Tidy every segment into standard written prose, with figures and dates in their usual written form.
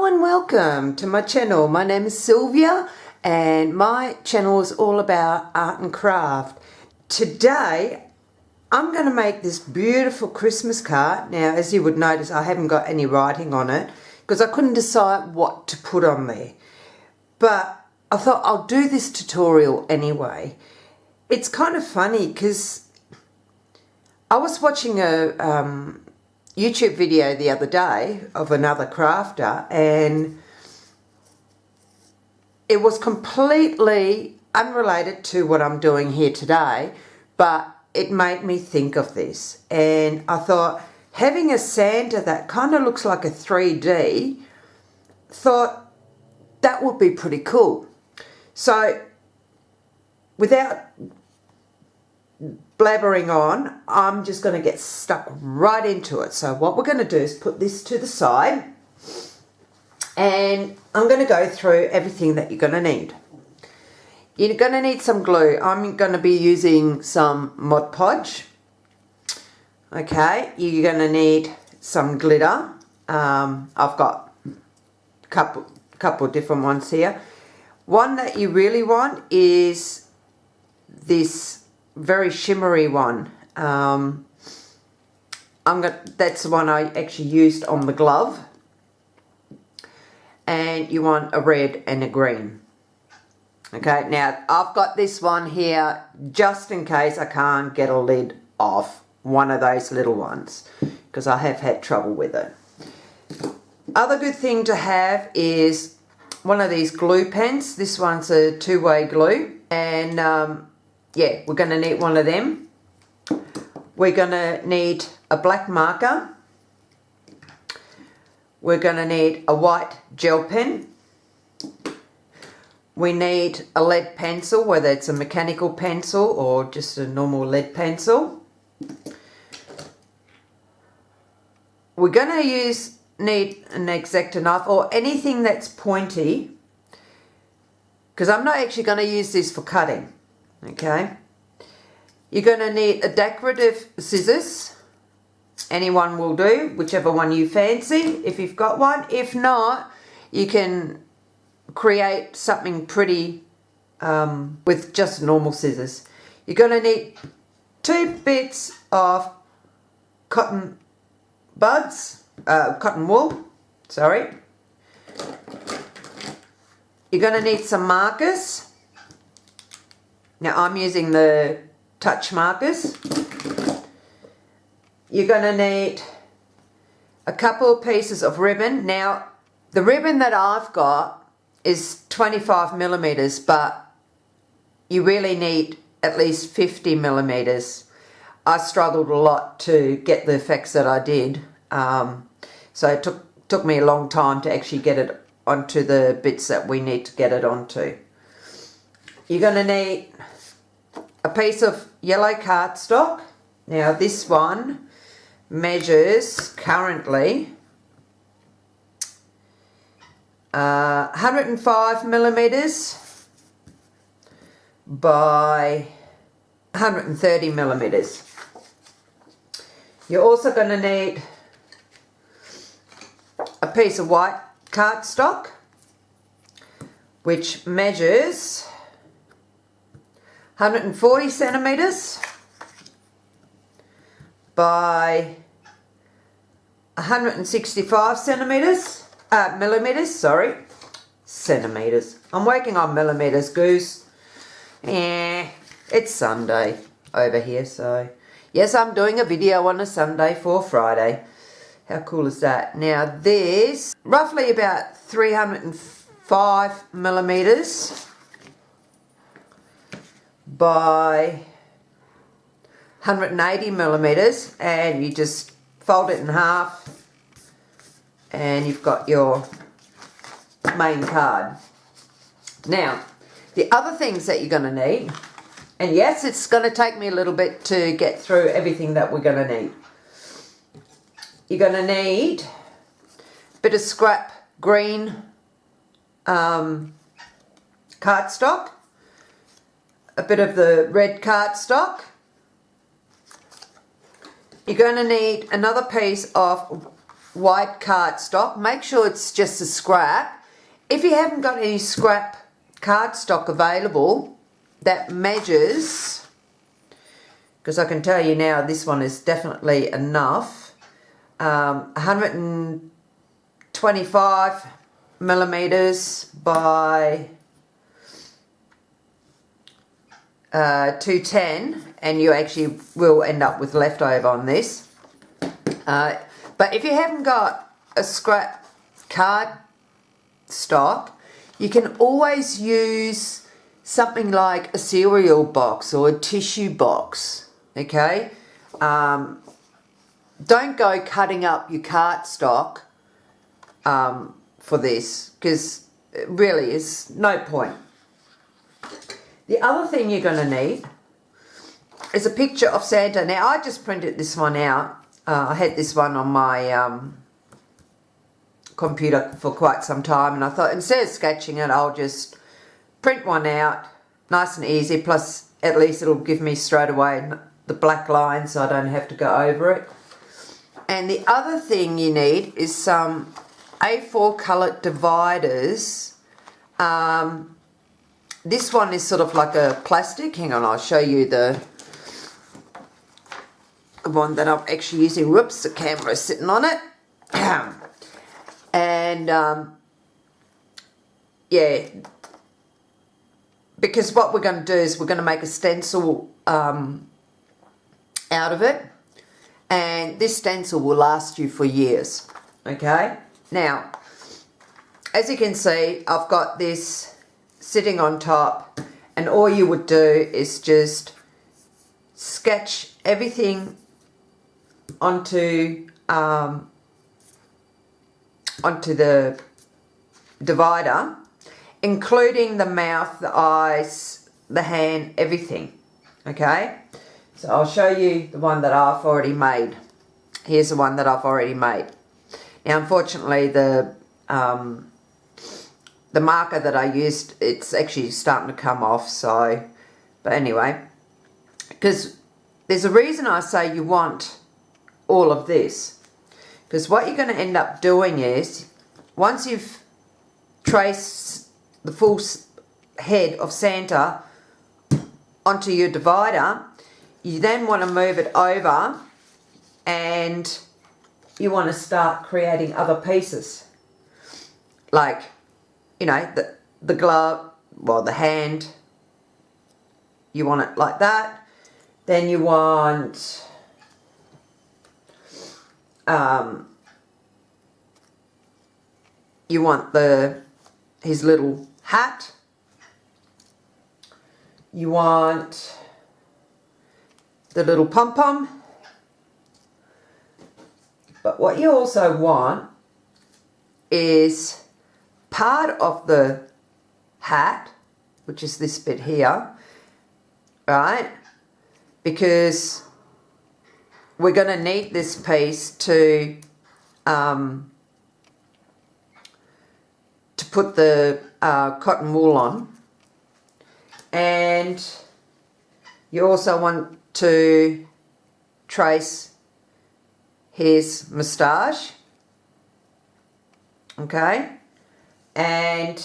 Hello and welcome to my channel. My name is Sylvia and my channel is all about art and craft. Today I'm going to make this beautiful Christmas card. Now, as you would notice, I haven't got any writing on it because I couldn't decide what to put on there. But I thought I'll do this tutorial anyway. It's kind of funny because I was watching a YouTube video the other day of another crafter, and it was completely unrelated to what I'm doing here today, but it made me think of this. And I thought, having a Santa that kind of looks like a 3D, thought that would be pretty cool. So without blabbering on, I'm just going to get stuck right into it. So what we're going to do is put this to the side, and I'm going to go through everything that you're going to need. You're going to need some glue. I'm going to be using some Mod Podge. Okay, you're going to need some glitter. I've got a couple different ones here. One that you really want is this very shimmery one. That's the one I actually used on the glove. And you want a red and a green. Okay, now I've got this one here just in case I can't get a lid off one of those little ones, because I have had trouble with it. Other good thing to have is one of these glue pens. This one's a two-way glue, and yeah, we're going to need one of them. We're going to need a black marker. We're going to need a white gel pen. We need a lead pencil, whether it's a mechanical pencil or just a normal lead pencil. We're going to need an X-Acto knife or anything that's pointy, because I'm not actually going to use this for cutting. Okay, you're going to need a decorative scissors. Anyone will do, whichever one you fancy, if you've got one. If not, you can create something pretty with just normal scissors. You're going to need 2 bits of cotton wool, sorry. You're going to need some markers. Now I'm using the touch markers. You're going to need a couple of pieces of ribbon. Now the ribbon that I've got is 25 millimeters, but you really need at least 50 millimeters. I struggled a lot to get the effects that I did, so it took me a long time to actually get it onto the bits that we need to get it onto. You're going to need a piece of yellow cardstock. Now this one measures currently 105 millimeters by 130 millimeters. You're also going to need a piece of white cardstock, which measures 140 centimeters by 165 millimeters, sorry, centimeters. I'm working on millimeters, goose. It's Sunday over here, so yes, I'm doing a video on a Sunday for Friday. How cool is that? Now this, roughly about 305 millimeters by 180 millimeters, and you just fold it in half and you've got your main card. Now the other things that you're going to need, and yes, it's going to take me a little bit to get through everything that we're going to need. You're going to need a bit of scrap green cardstock, a bit of the red cardstock. You're going to need another piece of white cardstock. Make sure it's just a scrap. If you haven't got any scrap cardstock available that measures, because I can tell you now this one is definitely enough, 125 millimeters by 210, and you actually will end up with leftover on this. But if you haven't got a scrap card stock, you can always use something like a cereal box or a tissue box, okay? Don't go cutting up your cardstock for this, because it really is no point. The other thing you're going to need is a picture of Santa. Now, I just printed this one out. I had this one on my computer for quite some time, and I thought instead of sketching it, I'll just print one out, nice and easy, plus at least it'll give me straight away the black line so I don't have to go over it. And the other thing you need is some A4 colored dividers. This one is sort of like a plastic. Hang on, I'll show you the one that I'm actually using. Whoops, the camera is sitting on it. And yeah, because what we're going to do is we're going to make a stencil out of it, and this stencil will last you for years. Okay, now as you can see, I've got this sitting on top, and all you would do is just sketch everything onto the divider, including the mouth, the eyes, the hand, everything. Okay, so I'll show you the one that I've already made. Here's the one that I've already made. Now, unfortunately, the marker that I used, it's actually starting to come off, so, but anyway, because there's a reason I say you want all of this, because what you're going to end up doing is, once you've traced the full head of Santa onto your divider, you then want to move it over and you want to start creating other pieces, like, you know, the glove, well, the hand, you want it like that. Then you want his little hat. You want the little pom-pom. But what you also want is part of the hat, which is this bit here, right? Because we're going to need this piece to put the cotton wool on. And you also want to trace his moustache, okay? And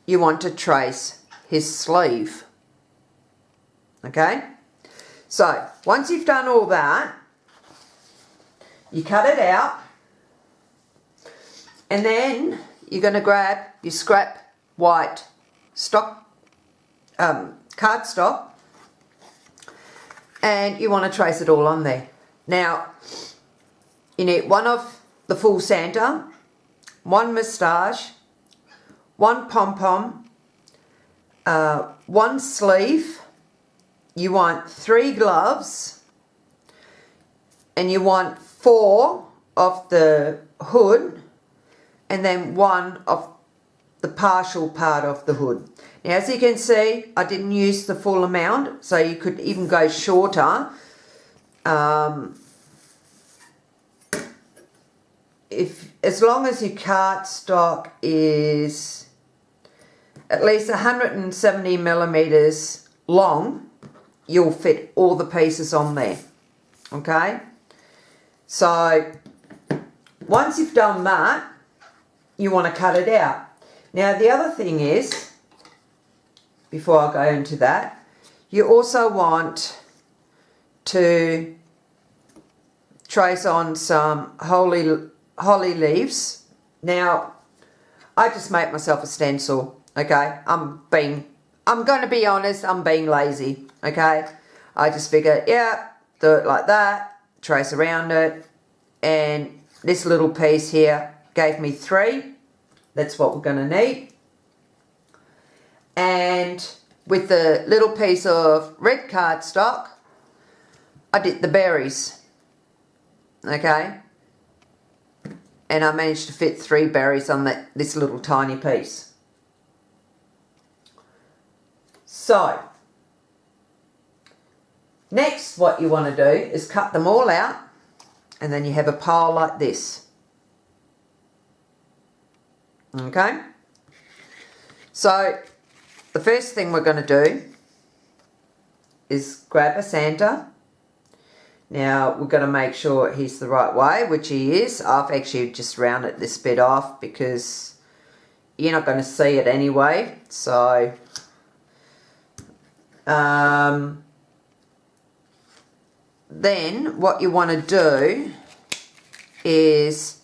you want to trace his sleeve, okay? So once you've done all that, you cut it out, and then you're going to grab your scrap white stock, cardstock, and you want to trace it all on there. Now, you need one of the full Santa, one moustache, one pom-pom, one sleeve, you want 3 gloves, and you want 4 of the hood, and then 1 of the partial part of the hood. Now, as you can see, I didn't use the full amount, so you could even go shorter. As long as your cardstock is at least 170 millimeters long, you'll fit all the pieces on there. Okay, so once you've done that, you want to cut it out. Now the other thing is, before I go into that, you also want to trace on some holly leaves. Now, I just make myself a stencil, okay? I'm going to be honest, I'm being lazy, okay? I just figure, yeah, do it like that, trace around it, and this little piece here gave me 3. That's what we're going to need. And with the little piece of red cardstock, I did the berries, okay? And I managed to fit 3 berries on this little tiny piece. So, next what you want to do is cut them all out, and then you have a pile like this. Okay? So, the first thing we're going to do is grab a sander. Now, we're going to make sure he's the right way, which he is. I've actually just rounded this bit off because you're not going to see it anyway. So, then what you want to do is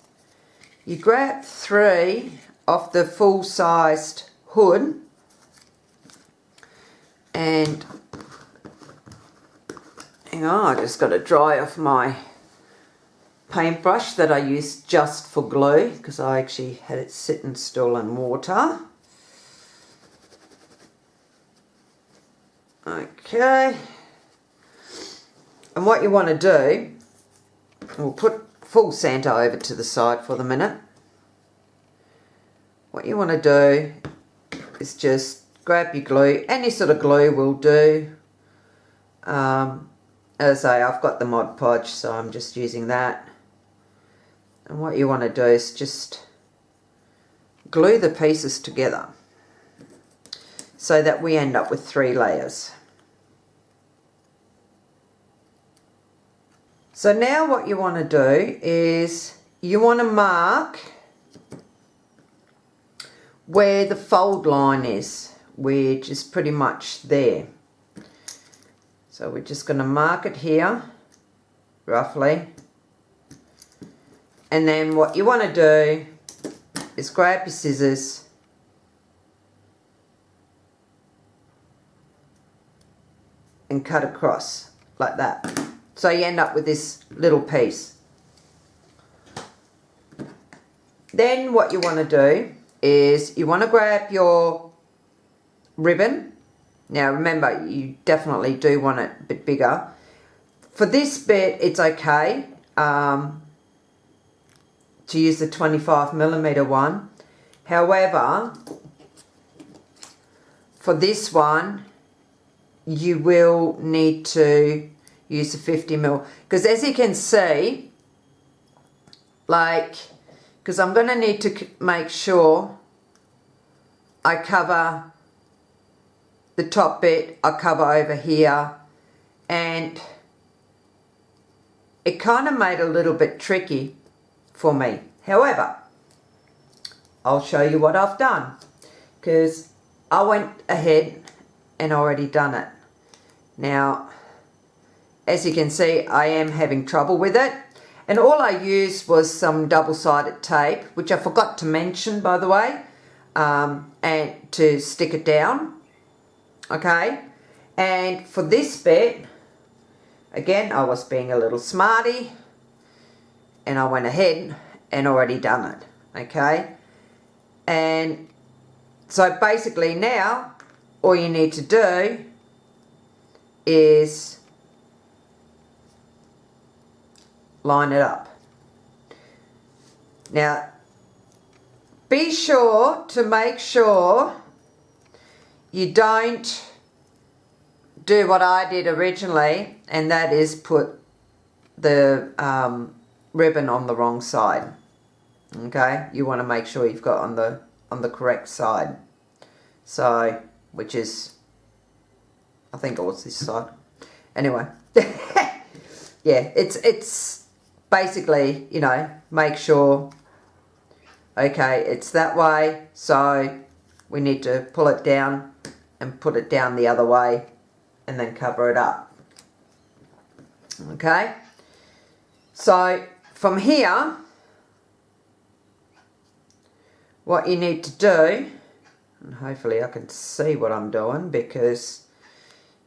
you grab 3 of the full-sized hood and hang on, I just got to dry off my paintbrush that I used just for glue because I actually had it sitting still in water. Okay. And what you want to do, we'll put full Santa over to the side for the minute. What you want to do is just grab your glue. Any sort of glue will do. As I say, I've got the Mod Podge, so I'm just using that. And what you want to do is just glue the pieces together so that we end up with 3 layers. So now what you want to do is you want to mark where the fold line is, which is pretty much there. So we're just going to mark it here, roughly. And then what you want to do is grab your scissors and cut across like that. So you end up with this little piece. Then what you want to do is you want to grab your ribbon. Now remember, you definitely do want it a bit bigger. For this bit, it's okay to use the 25mm one. However, for this one, you will need to use the 50mm, because as you can see, because I'm going to need to make sure I cover the top bit, I cover over here, and it kind of made it a little bit tricky for me. However, I'll show you what I've done, because I went ahead and already done it. Now, as you can see, I am having trouble with it. And all I used was some double-sided tape, which I forgot to mention, by the way, and to stick it down. Okay? And for this bit, again, I was being a little smarty, and I went ahead and already done it. Okay? And so basically now, all you need to do is line it up. Now, be sure to make sure you don't do what I did originally, and that is put the ribbon on the wrong side. Okay, you want to make sure you've got on the correct side. So, which is, I think it was this side. Anyway, yeah, it's basically, you know, make sure, okay, it's that way, so we need to pull it down and put it down the other way and then cover it up. Okay, so from here, what you need to do, and hopefully I can see what I'm doing, because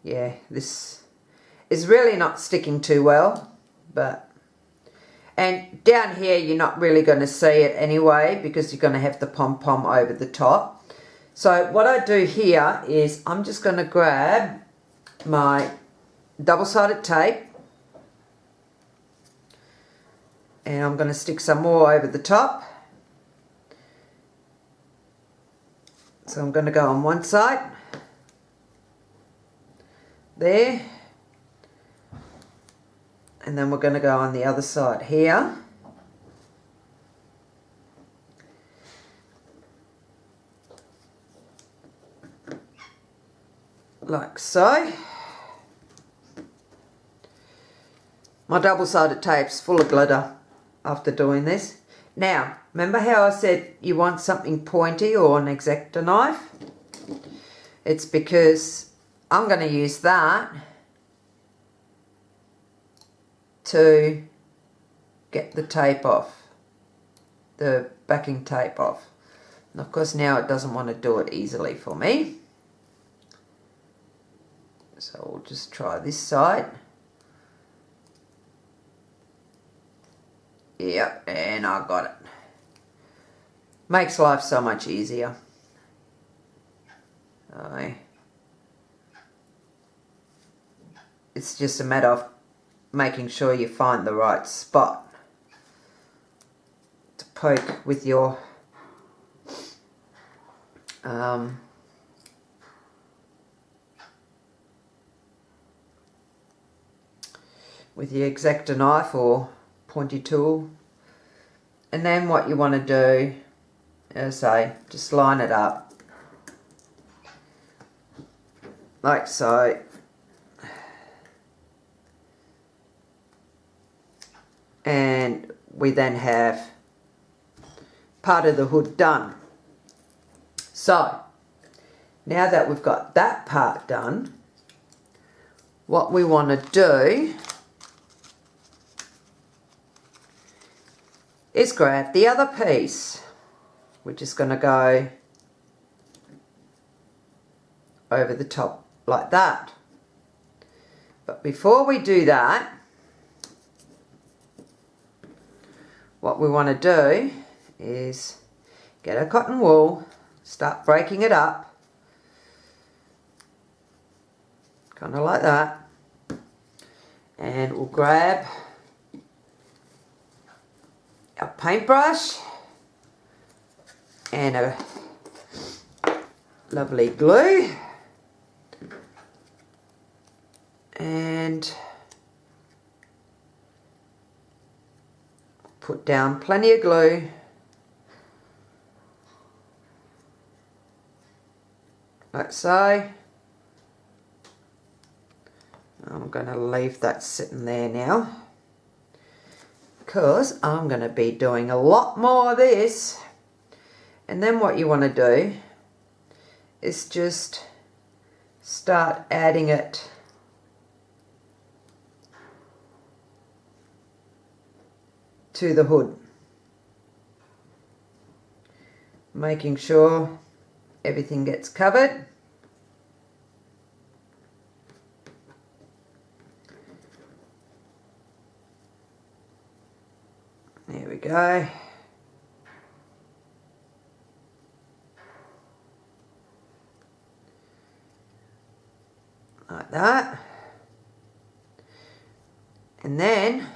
yeah, this is really not sticking too well, but, and down here you're not really going to see it anyway, because you're going to have the pom-pom over the top. So what I do here is I'm just going to grab my double-sided tape, and I'm going to stick some more over the top. So I'm going to go on one side, there, and then we're going to go on the other side here. Like so. My double-sided tape's full of glitter after doing this. Now, remember how I said you want something pointy or an X-Acto knife? It's because I'm going to use that to get the tape off, the backing tape off. And of course now it doesn't want to do it easily for me. So we'll just try this side. Yep, and I got it. Makes life so much easier. It's just a matter of making sure you find the right spot to poke with your X-Acto knife or pointy tool. And then what you want to do, as I say, just line it up like so. And we then have part of the hood done. So now that we've got that part done, what we want to do is grab the other piece. We're just going to go over the top like that. But before we do that, what we want to do is get a cotton wool, start breaking it up, kind of like that, and we'll grab our paintbrush and a lovely glue, and put down plenty of glue, like so. I'm going to leave that sitting there now, because I'm going to be doing a lot more of this. And then what you want to do is just start adding it to the hood, making sure everything gets covered. There we go. Like that. And then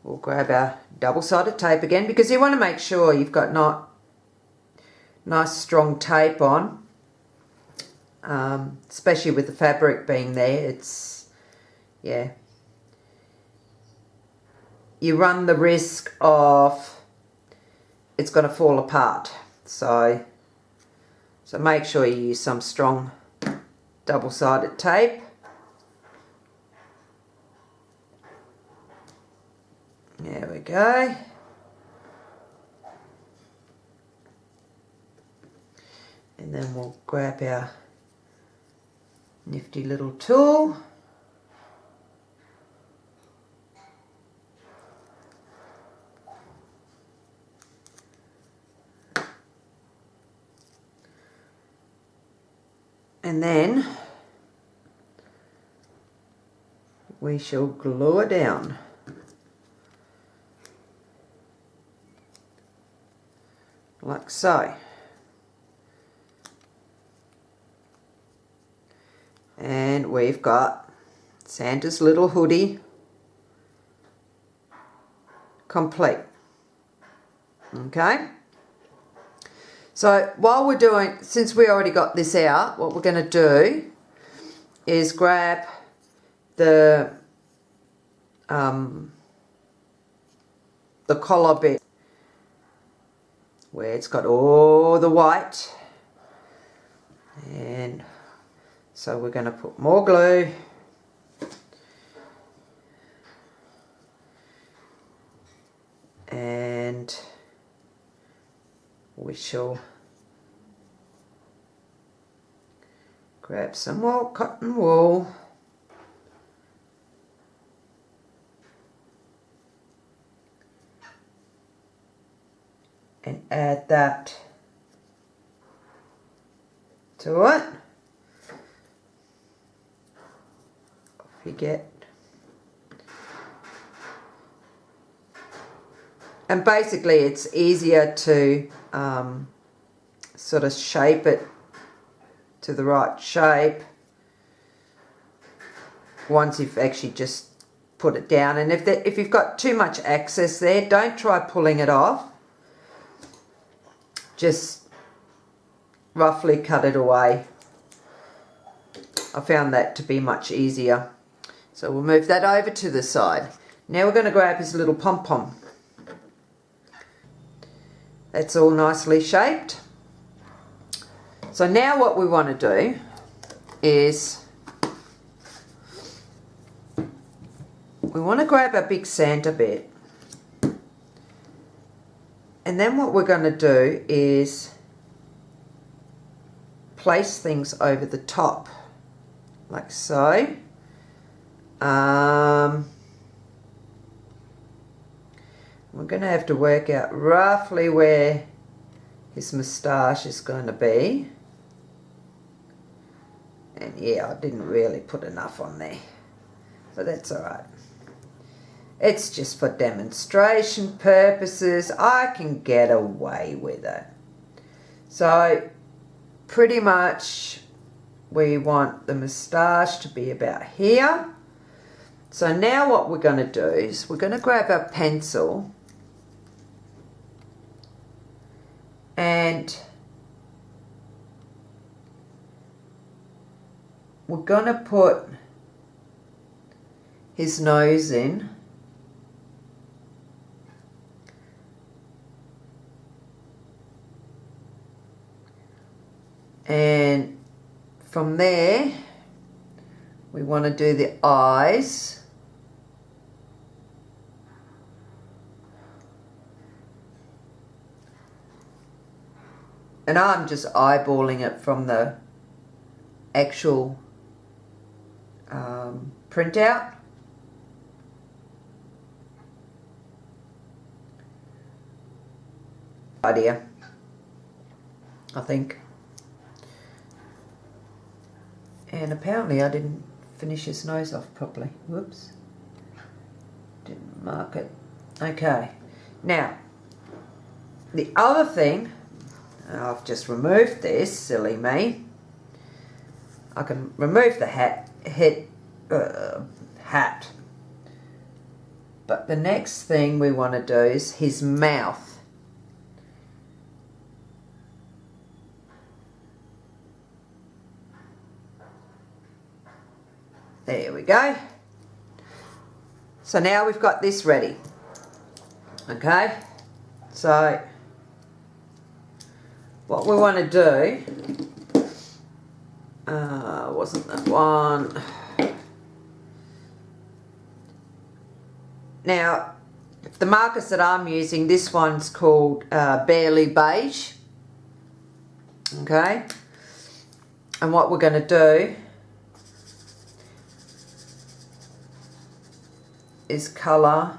we'll grab our double-sided tape again, because you want to make sure you've got nice strong tape on, especially with the fabric being there. It's, yeah, you run the risk of it's going to fall apart. So make sure you use some strong double-sided tape. There we go. And then we'll grab our nifty little tool. And then we shall glue it down. Like so. And we've got Santa's little hoodie complete. Okay? So while we're doing, since we already got this out, what we're going to do is grab the collar bit where it's got all the white, and so we're going to put more glue and we shall grab some more cotton wool and add that to it. Off you get. And basically it's easier to sort of shape it to the right shape once you've actually just put it down. And if you've got too much excess there, don't try pulling it off. Just roughly cut it away. I found that to be much easier. So we'll move that over to the side. Now we're going to grab his little pom-pom. That's all nicely shaped. So now what we want to do is we want to grab a big Santa bit, and then what we're going to do is place things over the top like so. We're going to have to work out roughly where his moustache is going to be. And yeah, I didn't really put enough on there, but that's alright. It's just for demonstration purposes. I can get away with it. So pretty much we want the moustache to be about here. So now what we're going to do is we're going to grab our pencil and we're going to put his nose in. And from there, we want to do the eyes. And I'm just eyeballing it from the actual printout. Idea, I think. And apparently I didn't finish his nose off properly. Whoops. Didn't mark it. Okay. Now, the other thing, I've just removed this, silly me. I can remove the hat. But the next thing we want to do is his mouth. There we go. So now we've got this ready. Okay, so what we want to do, wasn't that one? Now, The markers that I'm using, this one's called Barely Beige. Okay, and what we're going to do is colour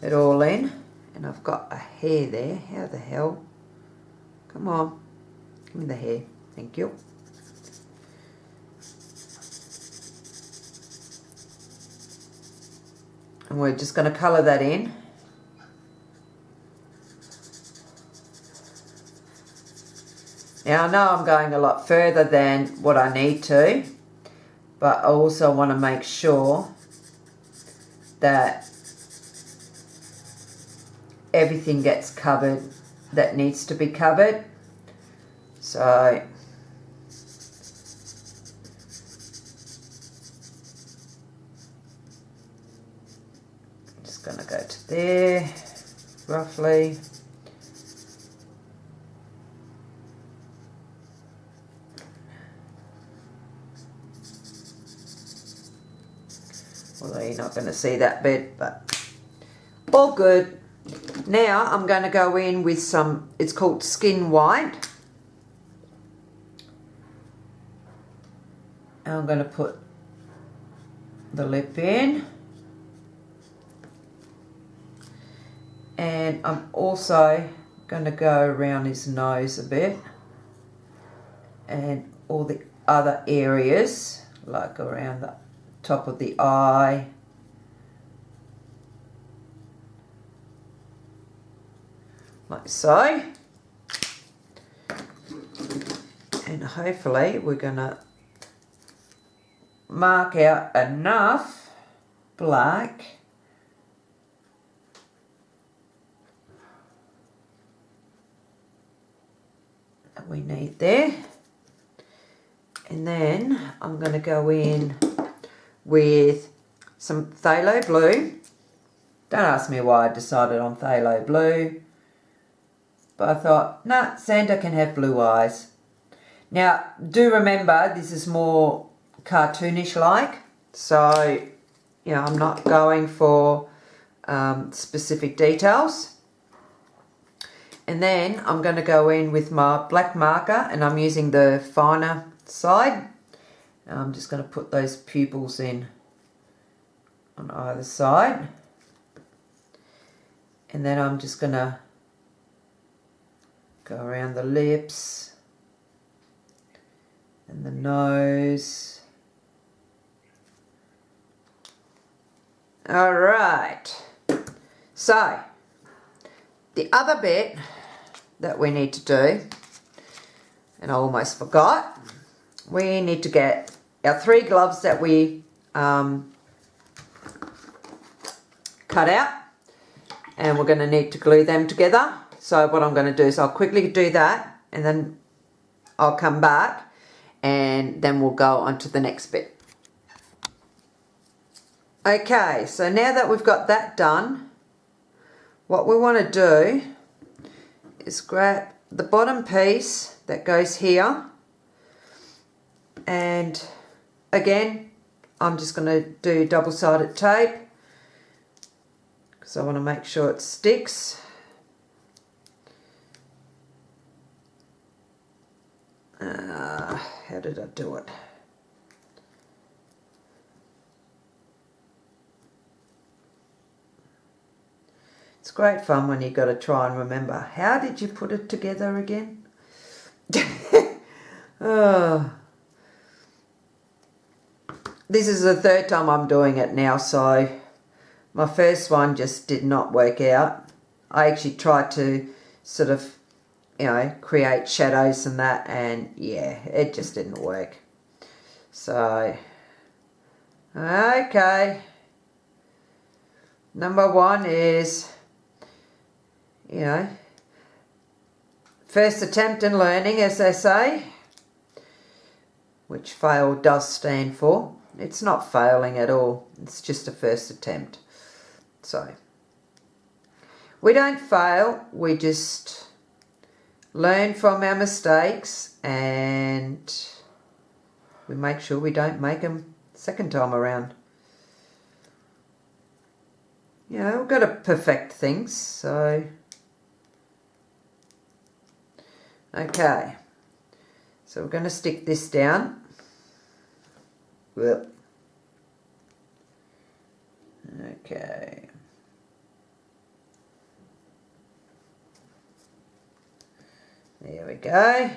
it all in. And I've got a hair there. How the hell? Come on, give me the hair. Thank you. And we're just going to colour that in. Now I know I'm going a lot further than what I need to, but I also want to make sure that everything gets covered that needs to be covered. So I'm just going to go to there, roughly. Although you're not going to see that bit, but all good. Now I'm going to go in with some, it's called Skin White. And I'm going to put the lip in. And I'm also going to go around his nose a bit. And all the other areas, like around the top of the eye. Like so. And hopefully we're going to mark out enough black that we need there. And then I'm going to go in with some phthalo blue. Don't ask me why I decided on phthalo blue. But I thought, nah, Santa can have blue eyes. Now, do remember, this is more cartoonish like. So, you know, I'm not going for specific details. And then I'm going to go in with my black marker, and I'm using the finer side. I'm just going to put those pupils in on either side. And then I'm just going to go around the lips and the nose. All right. So, the other bit that we need to do, and I almost forgot, we need to get our 3 gloves that we cut out, and we're going to need to glue them together. So what I'm going to do is I'll quickly do that, and then I'll come back, and then we'll go on to the next bit. Okay, so now that we've got that done, what we want to do is grab the bottom piece that goes here, and again I'm just going to do double-sided tape because I want to make sure it sticks. How did I do it? It's great fun when you've got to try and remember. How did you put it together again? Oh. This is the 3rd time I'm doing it now, so my first one just did not work out. I actually tried to sort of, you know, create shadows and that, and yeah, it just didn't work. So, okay. Number 1 is, you know, first attempt in learning, as they say, which fail does stand for. It's not failing at all. It's just a first attempt. So, we don't fail. We just learn from our mistakes, and we make sure we don't make them second time around. Yeah, we've got to perfect things, so. Okay. So we're going to stick this down. Whoop. Okay. There we go.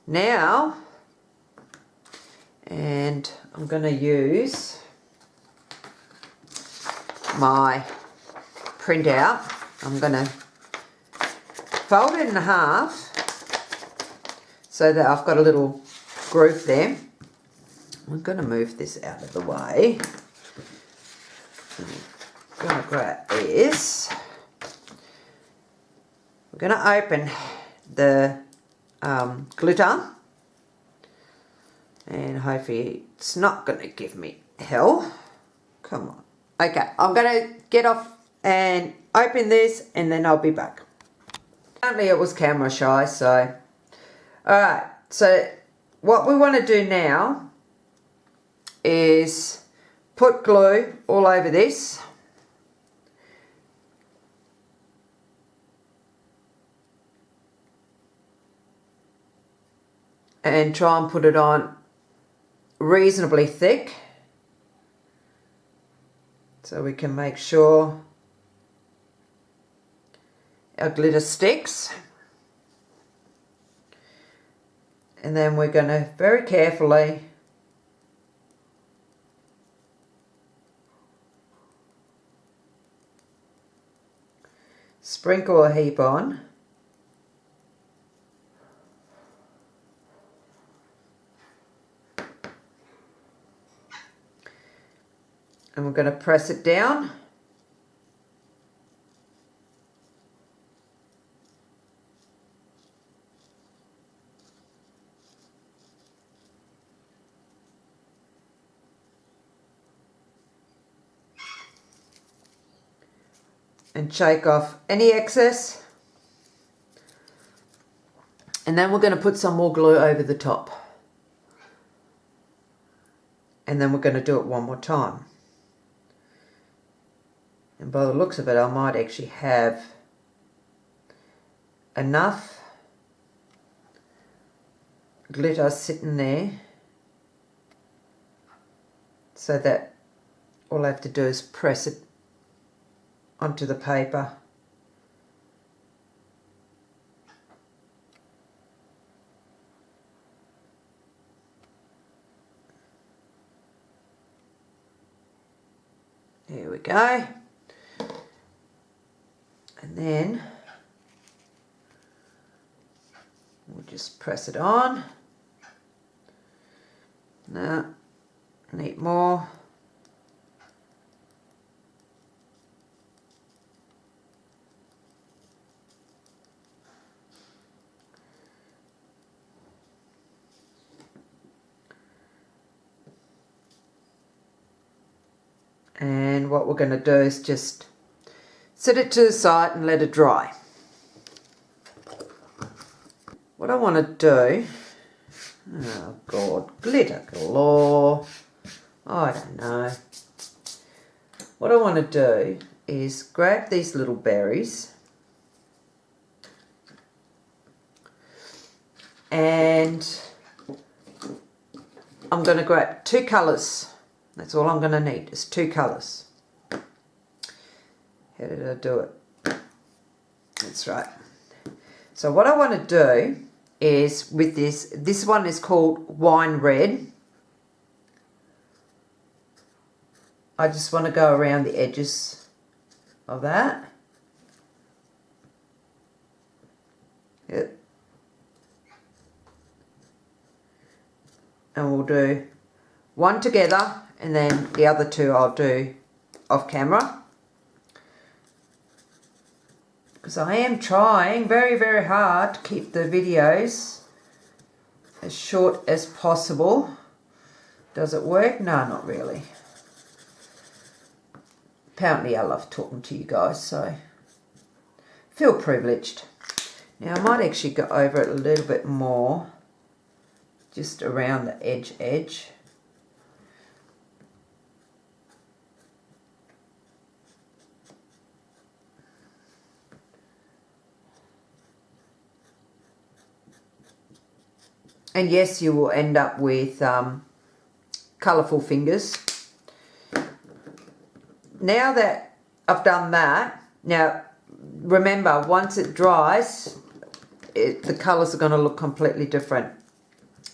Now, and I'm going to use my printout. I'm going to fold it in half so that I've got a little groove there. I'm going to move this out of the way. I'm going to grab this. We're going to open the glitter, and hopefully it's not going to give me hell. Come on. Okay, I'm going to get off and open this, and then I'll be back. Apparently it was camera shy, so. Alright, so what we want to do now is put glue all over this. And try and put it on reasonably thick, so we can make sure our glitter sticks. And then we're going to very carefully sprinkle a heap on. And we're going to press it down. And shake off any excess. And then we're going to put some more glue over the top. And then we're going to do it one more time. And by the looks of it, I might actually have enough glitter sitting there so that all I have to do is press it onto the paper. There we go. And then we'll just press it on. No, need more. And what we're going to do is just set it to the side and let it dry. What I want to do, oh God, glitter galore. I don't know. What I want to do is grab these little berries and I'm going to grab 2 colours. That's all I'm going to need is 2 colours. How did I do it? That's right. So what I want to do is with this one is called Wine Red. I just want to go around the edges of that. Yep. And we'll do one together and then the other 2 I'll do off camera. Because I am trying very, very hard to keep the videos as short as possible. Does it work? No, not really. Apparently I love talking to you guys, so feel privileged. Now I might actually go over it a little bit more, just around the edge. And yes, you will end up with colourful fingers. Now that I've done that, now remember, once it dries, the colours are going to look completely different.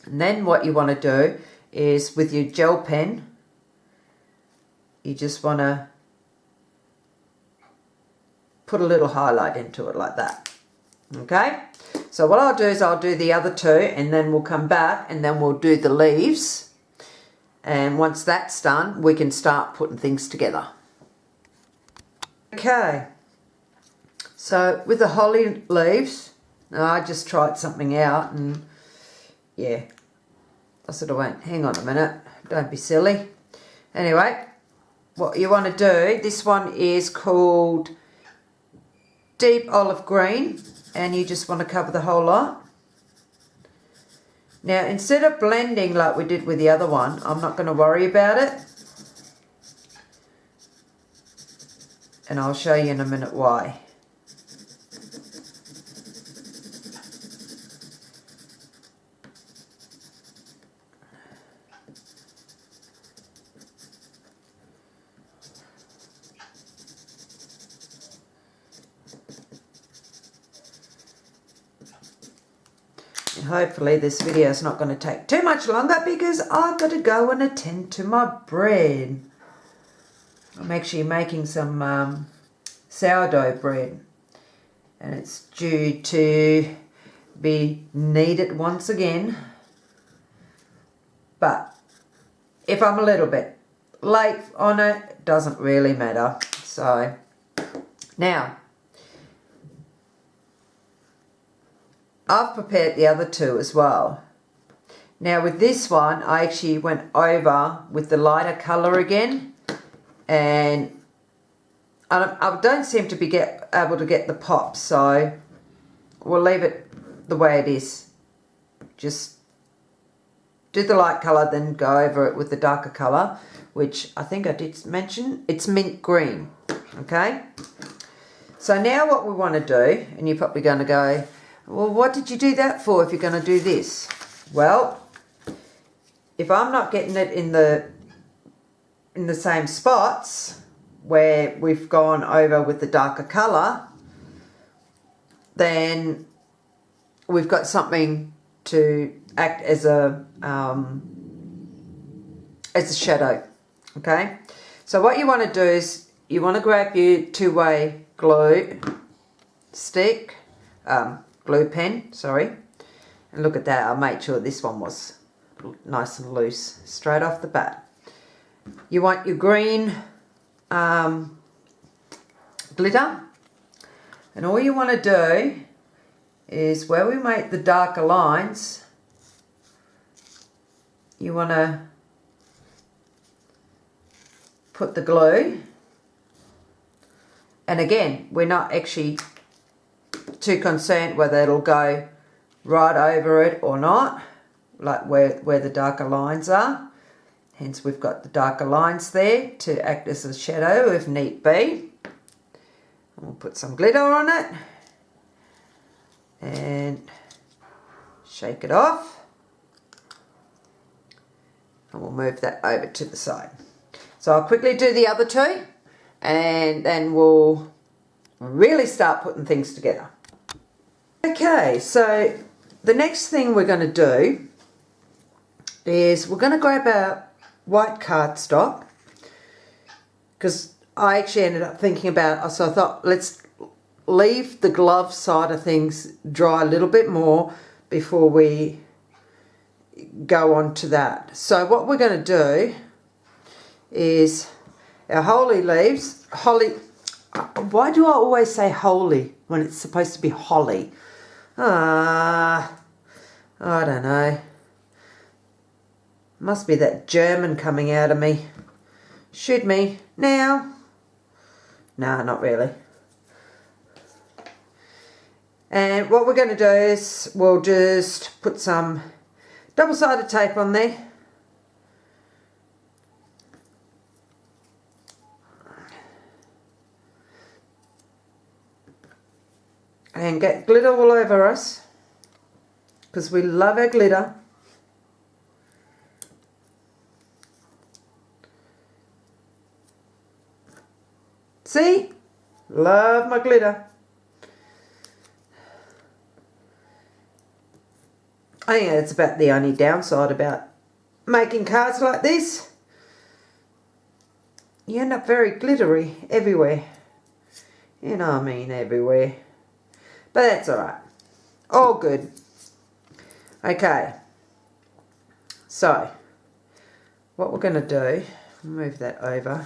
And then what you want to do is with your gel pen, you just want to put a little highlight into it like that. Okay, so what I'll do is I'll do the other two, and then we'll come back and then we'll do the leaves. And once that's done, we can start putting things together. Okay, so with the holly leaves, I just tried something out, and yeah, I sort of went, hang on a minute, don't be silly. Anyway, what you want to do, this one is called Deep Olive Green, and you just want to cover the whole lot. Now, instead of blending like we did with the other one, I'm not going to worry about it. And I'll show you in a minute why. And hopefully this video is not going to take too much longer, because I've got to go and attend to my bread. I'm actually making some sourdough bread, and it's due to be kneaded once again. But if I'm a little bit late on it, it doesn't really matter. So now I've prepared the other two as well. Now with this one, I actually went over with the lighter colour again, and I don't seem to be able to get the pop, so we'll leave it the way it is. Just do the light colour, then go over it with the darker colour, which I think I did mention, it's mint green. Okay, so now what we want to do, and you're probably going to go, well, what did you do that for if you're going to do this? Well, if I'm not getting it in the same spots where we've gone over with the darker colour, then we've got something to act as a shadow. Okay, so what you want to do is you want to grab your two-way glue stick, glue pen, sorry, and look at that, I made sure this one was nice and loose straight off the bat. You want your green glitter, and all you want to do is where we make the darker lines, you want to put the glue, and again, we're not actually too concerned whether it'll go right over it or not, like where the darker lines are. Hence we've got the darker lines there to act as a shadow if need be. We'll put some glitter on it and shake it off, and we'll move that over to the side. So I'll quickly do the other two, and then we'll really start putting things together. Okay, so the next thing we're going to do is we're going to grab our white cardstock, because I actually ended up thinking about, so I thought let's leave the glove side of things dry a little bit more before we go on to that. So what we're going to do is our holly leaves, why do I always say holy when it's supposed to be holly? I don't know. Must be that German coming out of me. Shoot me now. Nah, not really. And what we're going to do is we'll just put some double-sided tape on there. And get glitter all over us, because we love our glitter. See? Love my glitter. I think that's about the only downside about making cards like this. You end up very glittery everywhere. You know what I mean, everywhere. But that's alright. All good. Okay. So, what we're going to do, move that over.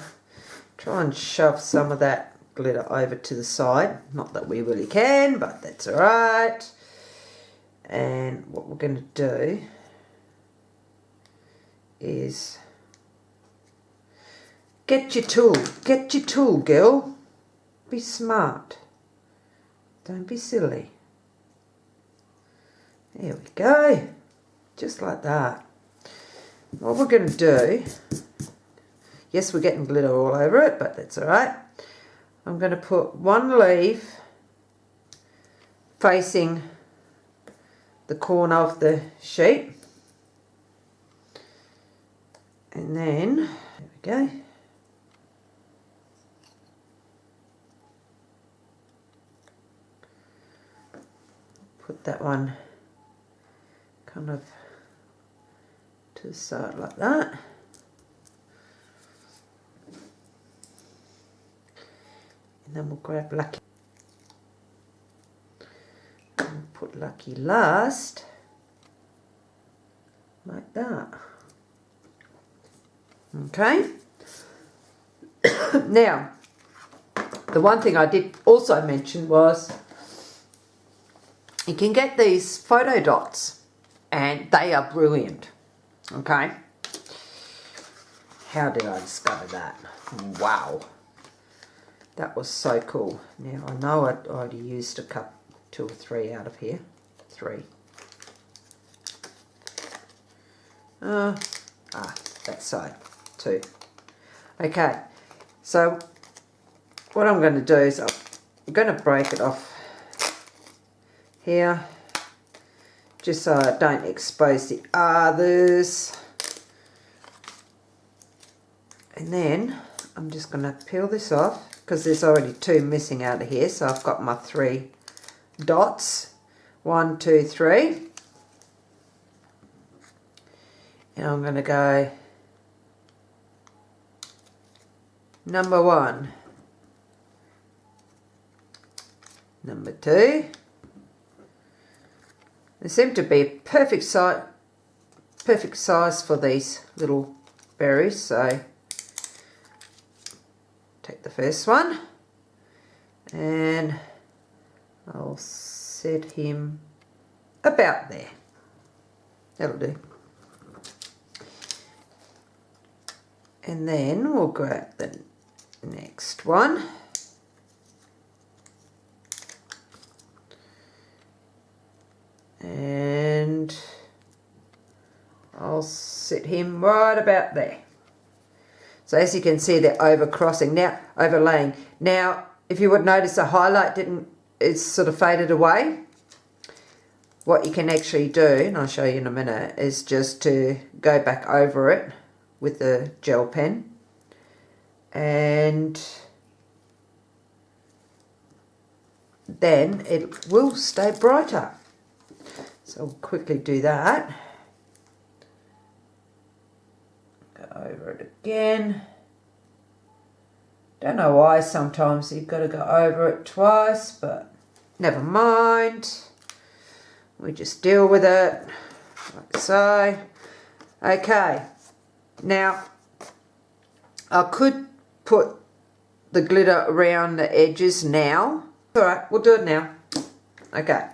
Try and shove some of that glitter over to the side. Not that we really can, but that's alright. And what we're going to do is get your tool, girl. Be smart. Don't be silly. There we go. Just like that. What we're going to do, yes, we're getting glitter all over it, but that's alright. I'm going to put one leaf facing the corner of the sheet, and then there we go. Put that one kind of to the side like that. And then we'll grab Lucky. And put Lucky last. Like that. Okay. Now, the one thing I did also mention was you can get these photo dots and they are brilliant. Okay. How did I discover that? Wow. That was so cool. Now I know I'd already used a couple, 2 or 3 out of here. 3. That side. 2. Okay. So what I'm going to do is I'm going to break it off here, just so I don't expose the others. And then I'm just going to peel this off because there's already 2 missing out of here. So I've got my 3 dots. 1, 2, 3. And I'm going to go number 1, number 2. They seem to be perfect size for these little berries. So take the first one and I'll set him about there. That'll do. And then we'll grab the next one. And I'll set him right about there. So as you can see, they're overcrossing now, overlaying. Now, if you would notice, the highlight it's sort of faded away. What you can actually do, and I'll show you in a minute, is just to go back over it with the gel pen, and then it will stay brighter. So I'll quickly do that. Go over it again. Don't know why sometimes you've got to go over it twice, but never mind. We just deal with it, like so. Okay, now I could put the glitter around the edges now. Alright, we'll do it now. Okay.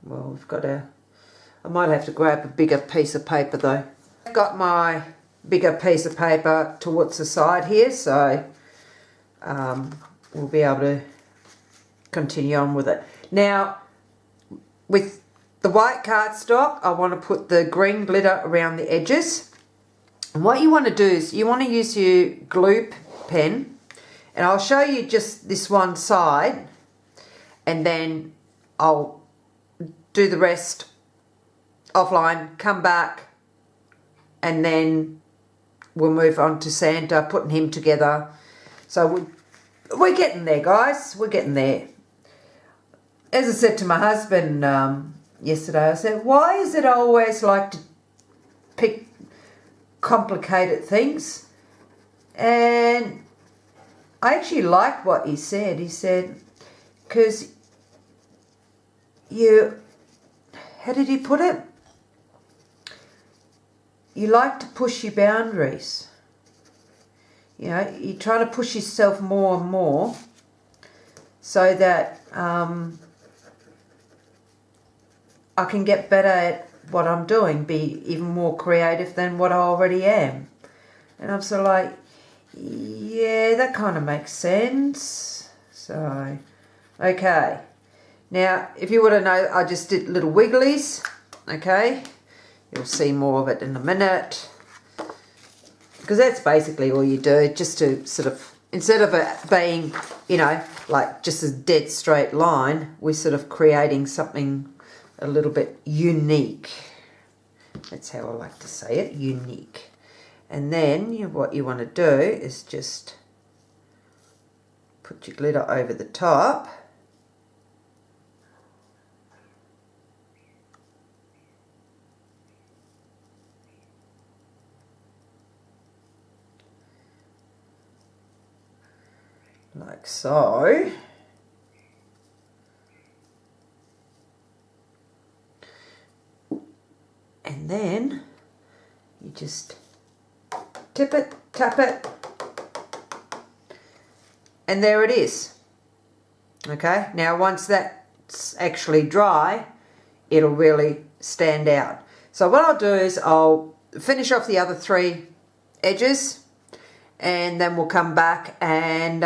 Well, we've got I might have to grab a bigger piece of paper though. I've got my bigger piece of paper towards the side here, so we'll be able to continue on with it. Now, with the white cardstock, I want to put the green glitter around the edges. And what you want to do is you want to use your glue pen, and I'll show you just this one side, and then I'll do the rest offline, come back, and then we'll move on to Santa, putting him together. So we're getting there, guys. We're getting there. As I said to my husband yesterday, I said, why is it always like to pick complicated things? And I actually like what he said. He said, because how did he put it? You like to push your boundaries. You know, you try to push yourself more and more so that I can get better at what I'm doing, be even more creative than what I already am. And I'm sort of like, yeah, that kind of makes sense. So, okay. Now, if you want to know, I just did little wigglies, okay? You'll see more of it in a minute. Because that's basically all you do, just to sort of, instead of it being, you know, like just a dead straight line, we're sort of creating something a little bit unique. That's how I like to say it, unique. And then what you want to do is just put your glitter over the top. Like so. And then you just tip it, tap it, and there it is. Okay, now once that's actually dry, it'll really stand out. So what I'll do is I'll finish off the other 3 edges, and then we'll come back and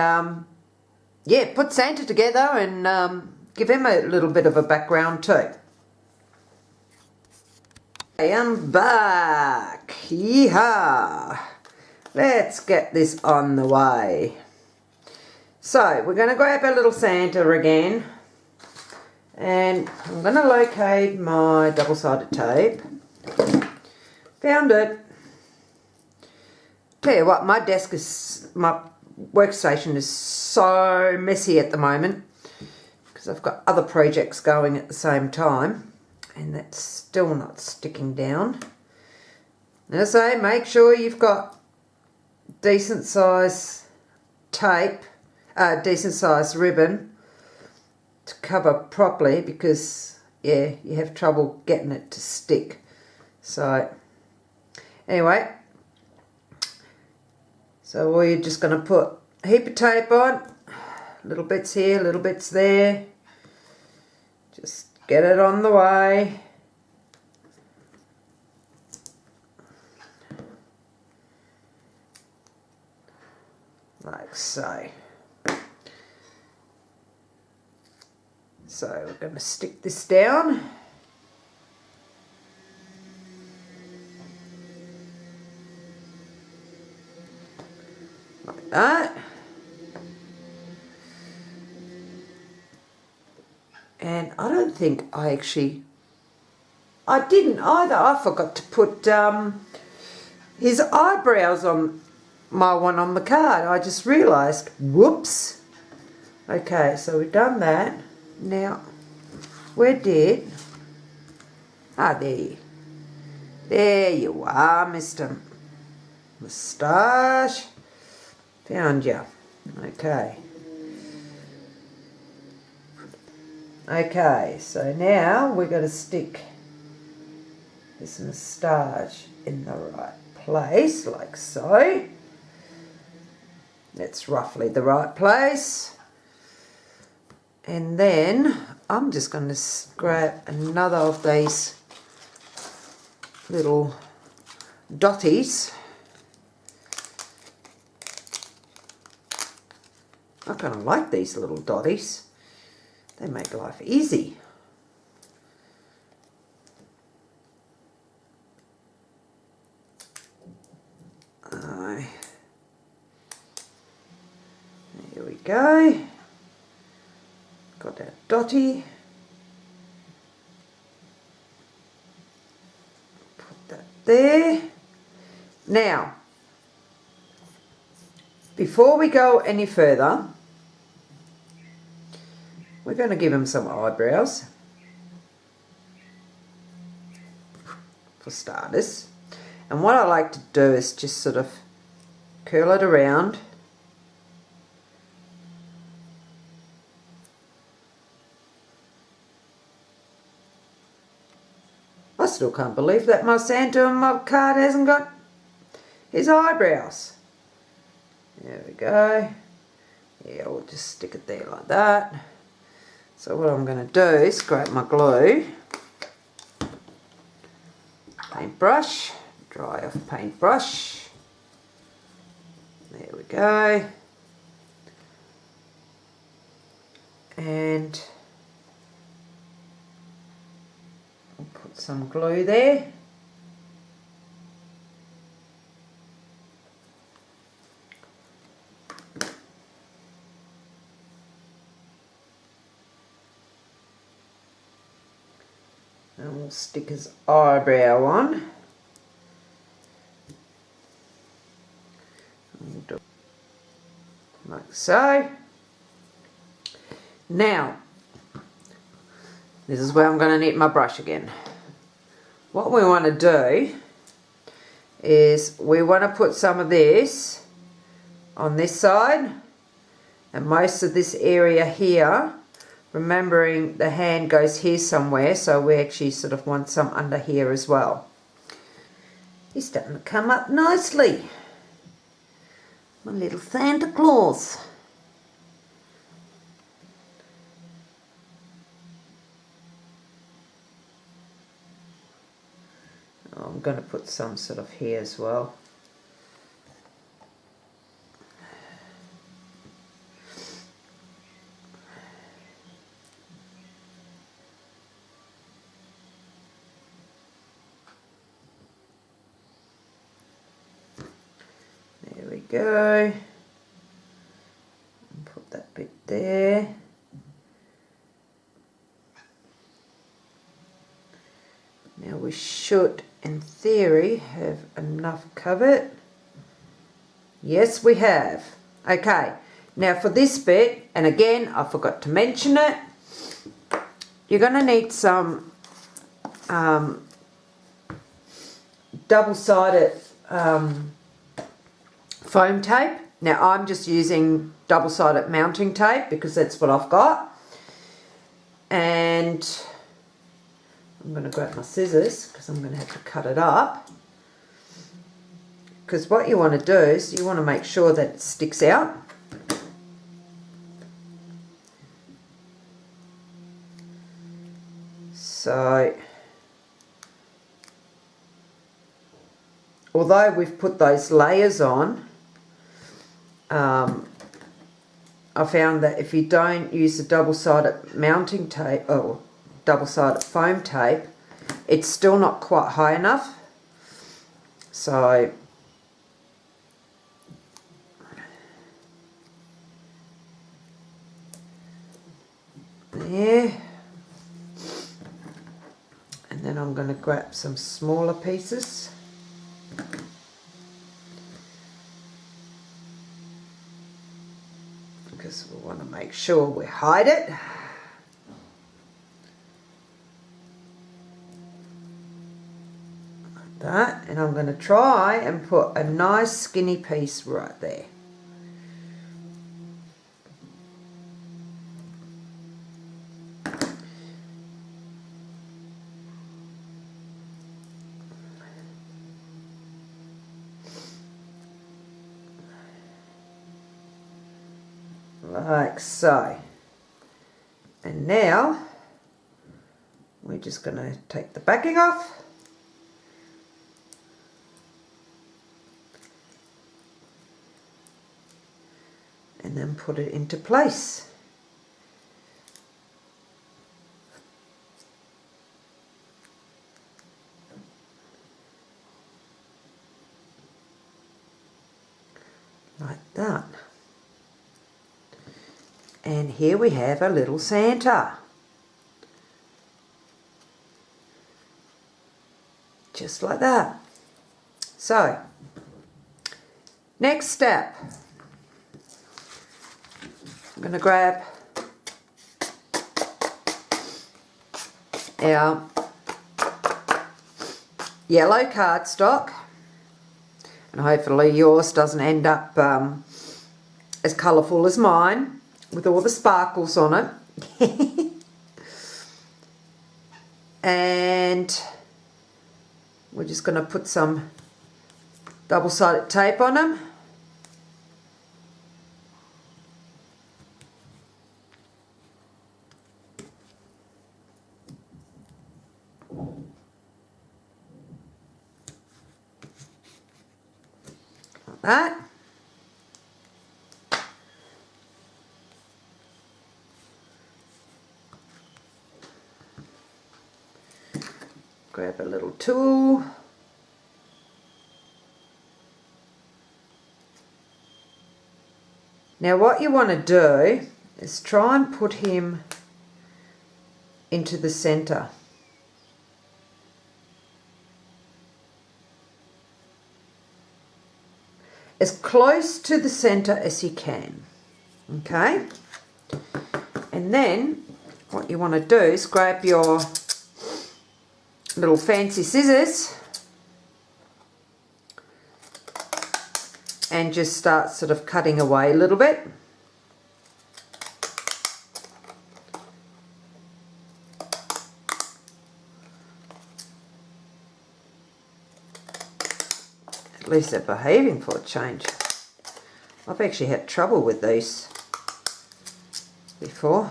yeah, put Santa together and give him a little bit of a background too. Okay, I'm back. Yeehaw! Let's get this on the way. So we're going to grab our little Santa again, and I'm going to locate my double-sided tape. Found it. Tell you what, my workstation is so messy at the moment because I've got other projects going at the same time, and that's still not sticking down. As I say, make sure you've got decent size tape, decent size ribbon to cover properly, because yeah, you have trouble getting it to stick. So anyway, so we're just going to put a heap of tape on, little bits here, little bits there, just get it on the way. Like so. So we're going to stick this down. Like that. And I don't think I didn't either. I forgot to put his eyebrows on my one on the card. I just realised, whoops. Okay, so we've done that. Now, where did... there you are, Mr. Moustache. Found you. Okay. Okay, so now we're going to stick this moustache in the right place, like so. That's roughly the right place. And then I'm just going to grab another of these little dotties. I kind of like these little dotties. They make life easy. Here we go. Got that dotty. Put that there. Now, before we go any further, we're going to give him some eyebrows for starters. And what I like to do is just sort of curl it around. I still can't believe that my Santa on my card hasn't got his eyebrows. There we go. Yeah, we'll just stick it there like that. So what I'm going to do is grab my glue, paintbrush, dry off paintbrush. There we go. And we'll put some glue there. And we'll stick his eyebrow on. Like so. Now, this is where I'm going to need my brush again. What we want to do is we want to put some of this on this side and most of this area here, remembering the hand goes here somewhere, so we actually sort of want some under here as well. He's starting to come up nicely. My little Santa Claus. I'm going to put some sort of here as well. There we go. And put that bit there. Now we should, in theory, have enough covered. Yes, we have. Okay, now for this bit, and again, I forgot to mention it, you're going to need some double-sided foam tape. Now I'm just using double-sided mounting tape because that's what I've got. And I'm going to grab my scissors because I'm going to have to cut it up. Because what you want to do is you want to make sure that it sticks out. So, although we've put those layers on, I found that if you don't use the double-sided mounting tape, or double-sided foam tape, it's still not quite high enough. So there, and then I'm going to grab some smaller pieces. Because we want to make sure we hide it. Like that. And I'm going to try and put a nice skinny piece right there. Like so. And now we're just going to take the backing off. And then put it into place. Like that. And here we have a little Santa. Just like that. So, next step. I'm going to grab our yellow cardstock, and hopefully yours doesn't end up as colourful as mine with all the sparkles on it. And we're just going to put some double-sided tape on them. Like that. Grab a little tool. Now what you want to do is try and put him into the centre. As close to the centre as you can. Okay? And then what you want to do is grab your little fancy scissors and just start sort of cutting away a little bit. At least they're behaving for a change. I've actually had trouble with these before,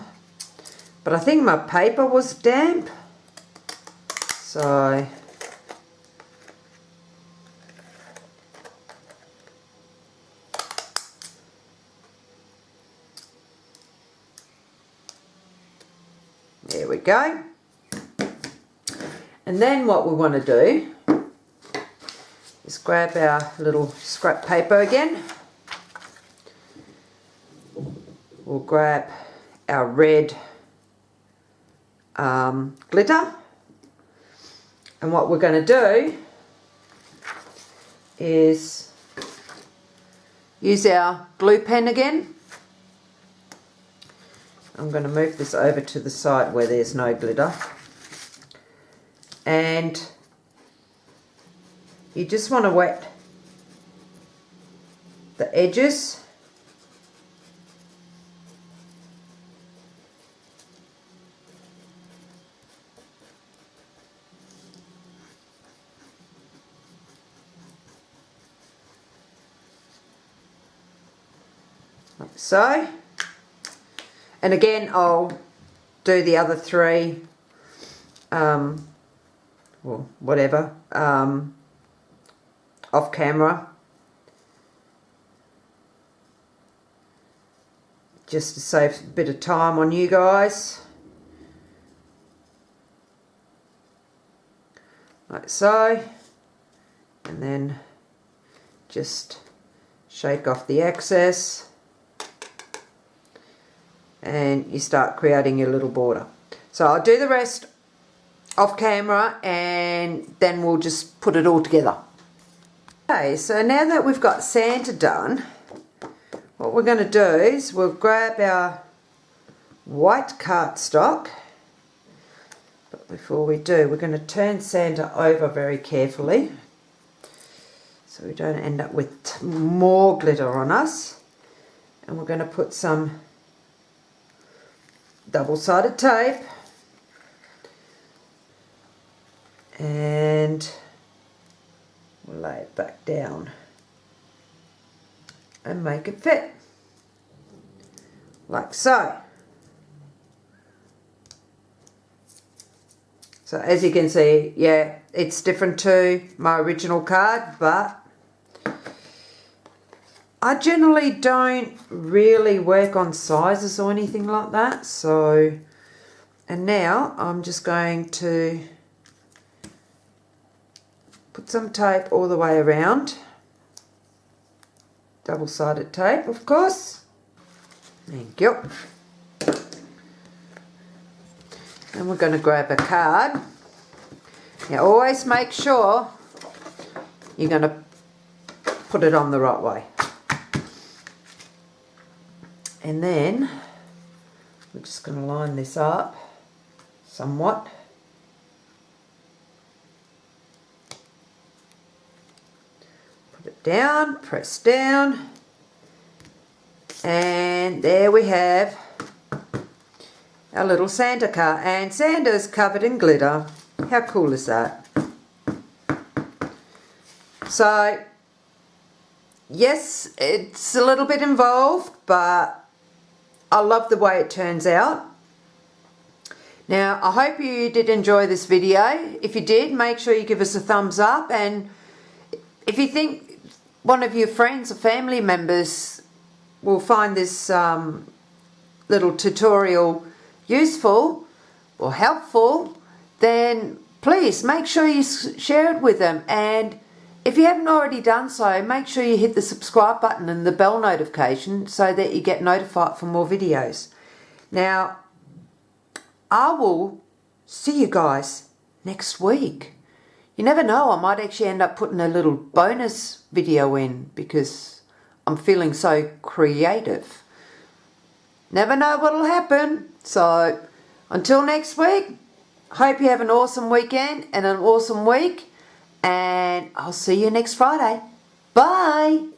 but I think my paper was damp. So there we go. And then what we want to do is grab our little scrap paper again. We'll grab our red glitter. And what we're going to do is use our glue pen again. I'm going to move this over to the side where there's no glitter. And you just want to wet the edges. Like so. And again, I'll do the other three, or whatever, off camera, just to save a bit of time on you guys. Like so. And then just shake off the excess. And you start creating your little border. So I'll do the rest off camera and then we'll just put it all together. Okay, so now that we've got Santa done, what we're going to do is we'll grab our white cardstock. But before we do, we're going to turn Santa over very carefully so we don't end up with more glitter on us. And we're going to put some double-sided tape and we'll lay it back down and make it fit like so. So as you can see, yeah, it's different to my original card, but I generally don't really work on sizes or anything like that. So, and now I'm just going to put some tape all the way around. Double-sided tape, of course. Thank you. And we're going to grab a card. Now always make sure you're going to put it on the right way. And then we're just going to line this up somewhat. Put it down, press down, and there we have our little Santa car. And Santa's covered in glitter. How cool is that? So, yes, it's a little bit involved, but I love the way it turns out. Now, I hope you did enjoy this video. If you did, make sure you give us a thumbs up. And if you think one of your friends or family members will find this little tutorial useful or helpful, then please make sure you share it with them. And if you haven't already done so, make sure you hit the subscribe button and the bell notification so that you get notified for more videos. Now, I will see you guys next week. You never know, I might actually end up putting a little bonus video in because I'm feeling so creative. Never know what'll happen. So, until next week, hope you have an awesome weekend and an awesome week. And I'll see you next Friday. Bye.